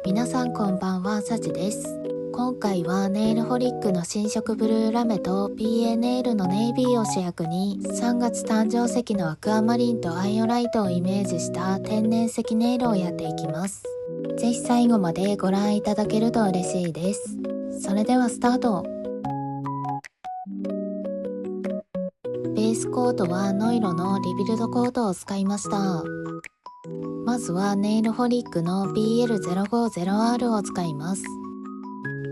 皆さんこんばんは、さちです。今回はネイルホリックの新色ブルーラメと PA ネイルのネイビーを主役に3月誕生石のアクアマリンとアイオライトをイメージした天然石ネイルをやっていきます。ぜひ最後までご覧いただけると嬉しいです。それではスタート。ベースコートはノイロのリビルドコートを使いました。まずはネイルホリックの BL050R を使います。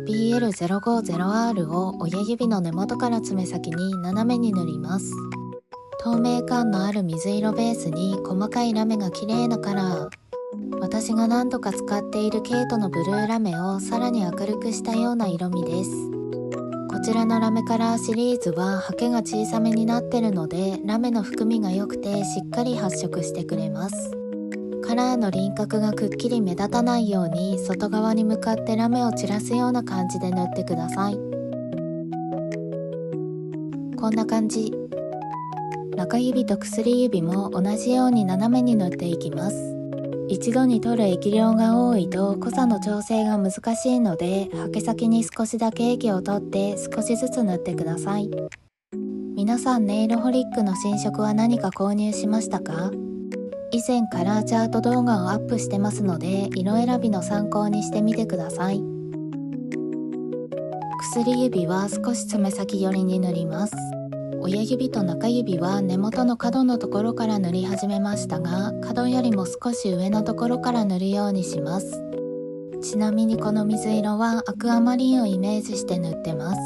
BL050R を親指の根元から爪先に斜めに塗ります。透明感のある水色ベースに細かいラメが綺麗なカラー。私が何度か使っているケイトのブルーラメをさらに明るくしたような色味です。こちらのラメカラーシリーズはハケが小さめになってるのでラメの含みが良くてしっかり発色してくれます。カラーの輪郭がくっきり目立たないように外側に向かってラメを散らすような感じで塗ってください。こんな感じ。中指と薬指も同じように斜めに塗っていきます。一度に取る液量が多いと濃さの調整が難しいのでハケ先に少しだけ液を取って少しずつ塗ってください。皆さんネイルホリックの新色は何か購入しましたか？以前からチャート動画をアップしてますので色選びの参考にしてみてください。薬指は少し爪先寄りに塗ります。親指と中指は根元の角のところから塗り始めましたが角よりも少し上のところから塗るようにします。ちなみにこの水色はアクアマリンをイメージして塗ってます。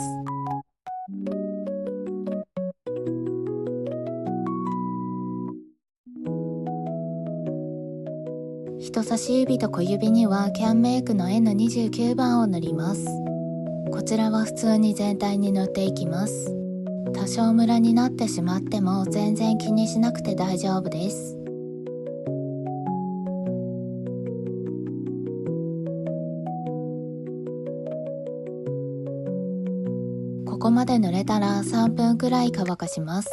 人差し指と小指にはキャンメイクの N29 番を塗ります。こちらは普通に全体に塗っていきます。多少ムラになってしまっても全然気にしなくて大丈夫です。ここまで塗れたら3分くらい乾かします。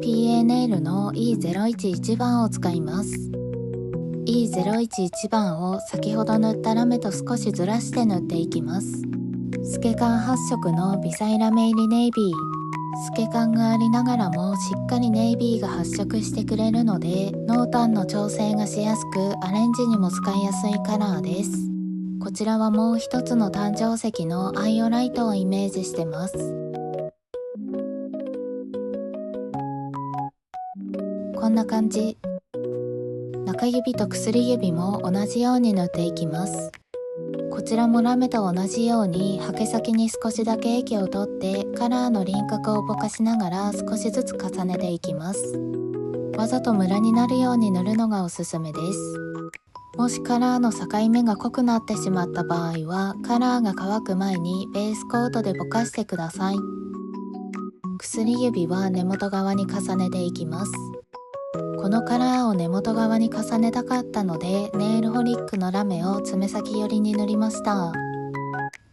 PA ネイルの E011 番を使います。E011 番を先ほど塗ったラメと少しずらして塗っていきます。透け感発色の微細ラメ入りネイビー。透け感がありながらもしっかりネイビーが発色してくれるので濃淡の調整がしやすくアレンジにも使いやすいカラーです。こちらはもう一つの誕生石のアイオライトをイメージしてます。こんな感じ。中指と薬指も同じように塗っていきます。こちらもラメと同じようにハケ先に少しだけ液を取ってカラーの輪郭をぼかしながら少しずつ重ねていきます。わざとムラになるように塗るのがおすすめです。もしカラーの境目が濃くなってしまった場合はカラーが乾く前にベースコートでぼかしてください。薬指は根元側に重ねていきます。このカラーを根元側に重ねたかったのでネイルホリックのラメを爪先寄りに塗りました。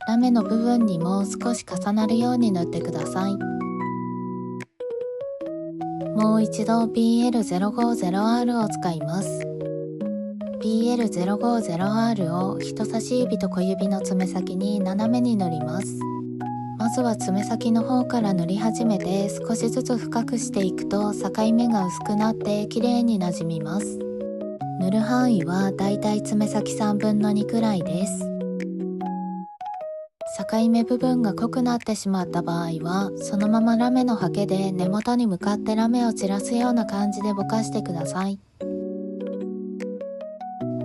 ラメの部分にも少し重なるように塗ってください。もう一度 BL050R を使います。BL050R を人差し指と小指の爪先に斜めに塗ります。まずは爪先の方から塗り始めて少しずつ深くしていくと境目が薄くなって綺麗になじみます。塗る範囲はだいたい爪先3分の2くらいです。境目部分が濃くなってしまった場合はそのままラメのハケで根元に向かってラメを散らすような感じでぼかしてください。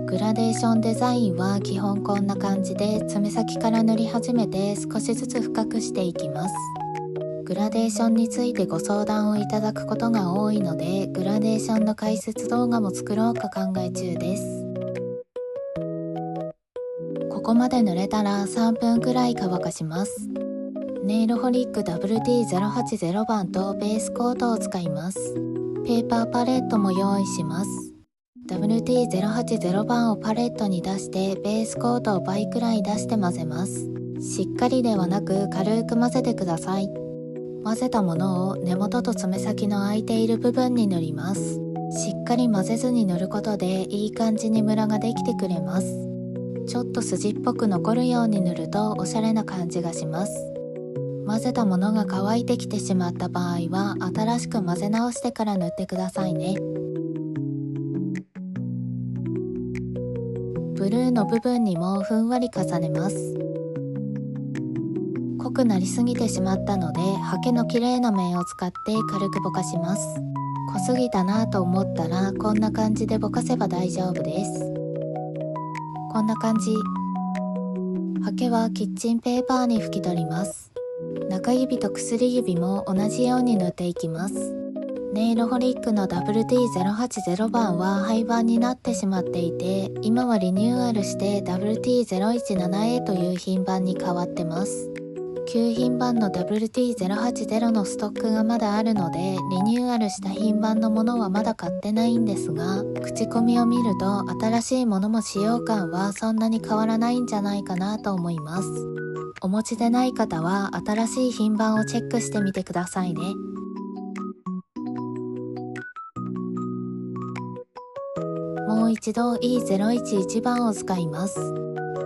グラデーションデザインは基本こんな感じで爪先から塗り始めて少しずつ深くしていきます。グラデーションについてご相談をいただくことが多いのでグラデーションの解説動画も作ろうか考え中です。ここまで塗れたら3分くらい乾かします。ネイルホリック WT080 番とベースコートを使います。ペーパーパレットも用意します。WT080 番をパレットに出してベースコートを倍くらい出して混ぜます。しっかりではなく軽く混ぜてください。混ぜたものを根元と爪先の空いている部分に塗ります。しっかり混ぜずに塗ることでいい感じにムラができてくれます。ちょっと筋っぽく残るように塗るとおしゃれな感じがします。混ぜたものが乾いてきてしまった場合は新しく混ぜ直してから塗ってくださいね。ブルーの部分にもふんわり重ねます。濃くなりすぎてしまったのでハケの綺麗な面を使って軽くぼかします。濃すぎたなと思ったらこんな感じでぼかせば大丈夫です。こんな感じ。ハケはキッチンペーパーに拭き取ります。中指と薬指も同じように塗っていきます。ネイルホリックの WT080 番は廃盤になってしまっていて、今はリニューアルして WT017A という品番に変わってます。旧品番の WT080 のストックがまだあるので、リニューアルした品番のものはまだ買ってないんですが、口コミを見ると新しいものも使用感はそんなに変わらないんじゃないかなと思います。お持ちでない方は新しい品番をチェックしてみてくださいね。もう一度 E011 番を使います。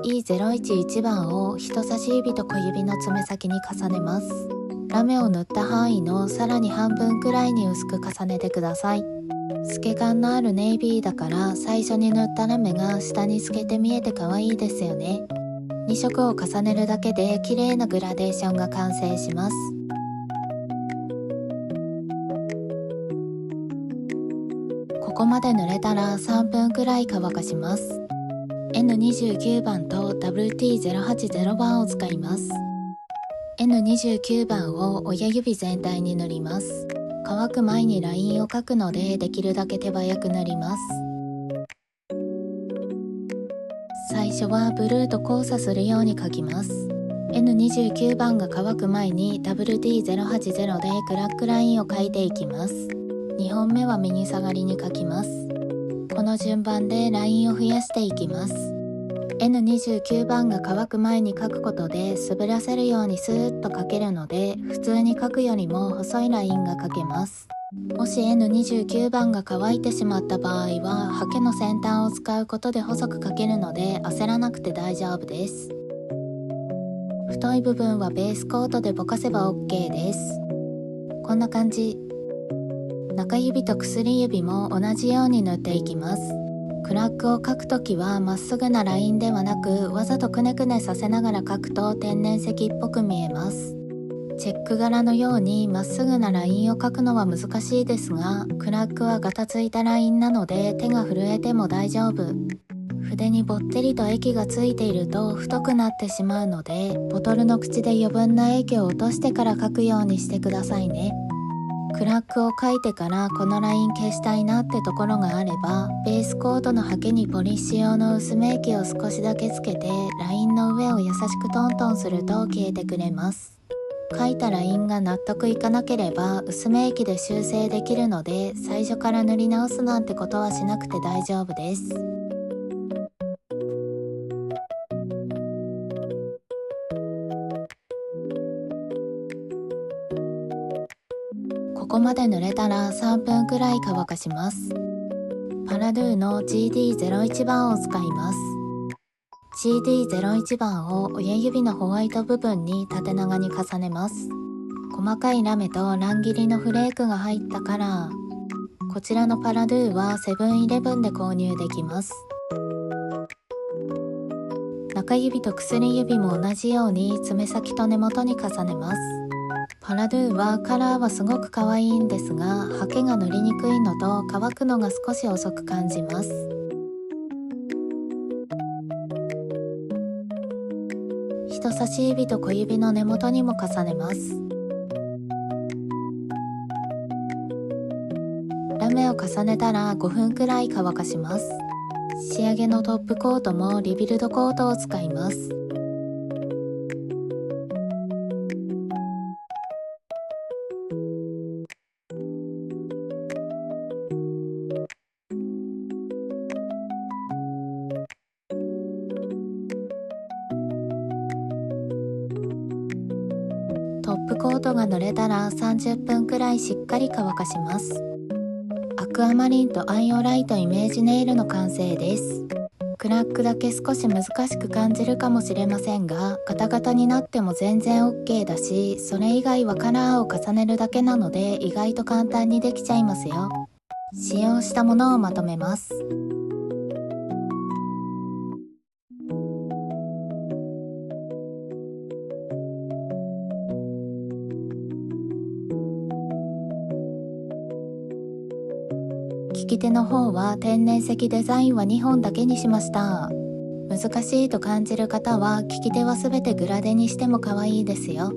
E011 番を人差し指と小指の爪先に重ねます。ラメを塗った範囲のさらに半分くらいに薄く重ねてください。透け感のあるネイビーだから最初に塗ったラメが下に透けて見えて可愛いですよね。2色を重ねるだけで綺麗なグラデーションが完成します。ここまで塗れたら3分くらい乾かします。N29 番と WT080 番を使います。N29 番を親指全体に塗ります。乾く前にラインを描くのでできるだけ手早く塗ります。最初はブルーと交差するように描きます。N29 番が乾く前に WT080 でクラックラインを描いていきます。2本目は右下がりに描きます。この順番でラインを増やしていきます。N29 番が乾く前に描くことで滑らせるようにスーッと描けるので、普通に描くよりも細いラインが描けます。もし N29 番が乾いてしまった場合はハケの先端を使うことで細く描けるので焦らなくて大丈夫です。太い部分はベースコートでぼかせば OK です。こんな感じ。中指と薬指も同じように塗っていきます。クラックを描くときはまっすぐなラインではなく、わざとくねくねさせながら描くと天然石っぽく見えます。チェック柄のようにまっすぐなラインを描くのは難しいですが、クラックはガタついたラインなので手が震えても大丈夫。筆にぼってりと液がついていると太くなってしまうので、ボトルの口で余分な液を落としてから描くようにしてくださいね。クラックを描いてからこのライン消したいなってところがあれば、ベースコートのハケにポリッシュ用の薄め液を少しだけつけてラインの上を優しくトントンすると消えてくれます。描いたラインが納得いかなければ薄め液で修正できるので、最初から塗り直すなんてことはしなくて大丈夫です。ここまで塗れたら3分くらい乾かします。パラドゥの GD01 番を使います。GD01 番を親指のホワイト部分に縦長に重ねます。細かいラメと乱切りのフレークが入ったカラー。こちらのパラドゥはセブンイレブンで購入できます。中指と薬指も同じように爪先と根元に重ねます。パラドゥはカラーはすごく可愛いんですが、ハケが塗りにくいのと乾くのが少し遅く感じます。人差し指と小指の根元にも重ねます。ラメを重ねたら5分くらい乾かします。仕上げのトップコートもリビルドコートを使います。トップコートが塗れたら30分くらいしっかり乾かします。アクアマリンとアイオライトイメージネイルの完成です。クラックだけ少し難しく感じるかもしれませんが、ガタガタになっても全然 OK だし、それ以外はカラーを重ねるだけなので意外と簡単にできちゃいますよ。使用したものをまとめます。利き手の方は天然石デザインは2本だけにしました。難しいと感じる方は利き手はすべてグラデにしても可愛いですよ。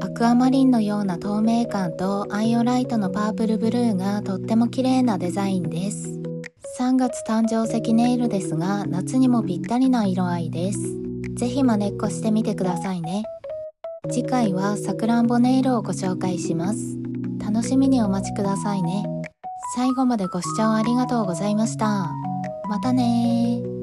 アクアマリンのような透明感とアイオライトのパープルブルーがとっても綺麗なデザインです。3月誕生石ネイルですが、夏にもぴったりな色合いです。ぜひまねっこしてみてくださいね。次回はさくらんぼネイルをご紹介します。楽しみにお待ちくださいね。最後までご視聴ありがとうございました。またねー。